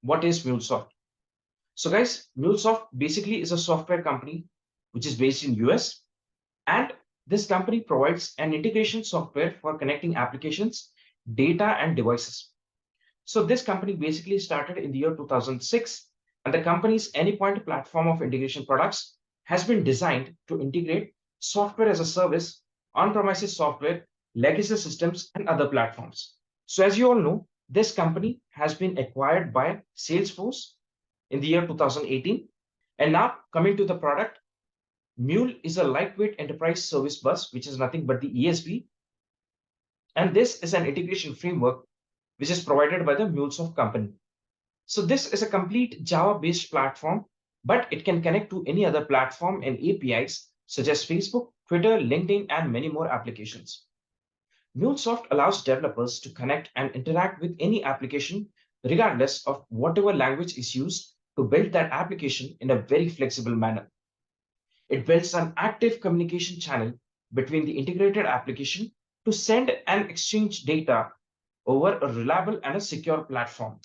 what is MuleSoft? So guys, MuleSoft basically is a software company which is based in US, and this company provides an integration software for connecting applications, data, and devices. So this company basically started in the year 2006, and the company's Anypoint platform of integration products has been designed to integrate software as a service, on-premises software, legacy systems, and other platforms. So as you all know, this company has been acquired by Salesforce in the year 2018. And now coming to the product, Mule is a lightweight enterprise service bus, which is nothing but the ESB. And this is an integration framework which is provided by the MuleSoft company. So this is a complete Java-based platform, but it can connect to any other platform and APIs such as Facebook, Twitter, LinkedIn, and many more applications. MuleSoft allows developers to connect and interact with any application regardless of whatever language is used to build that application in a very flexible manner. It builds an active communication channel between the integrated application to send and exchange data over a reliable and a secure platform.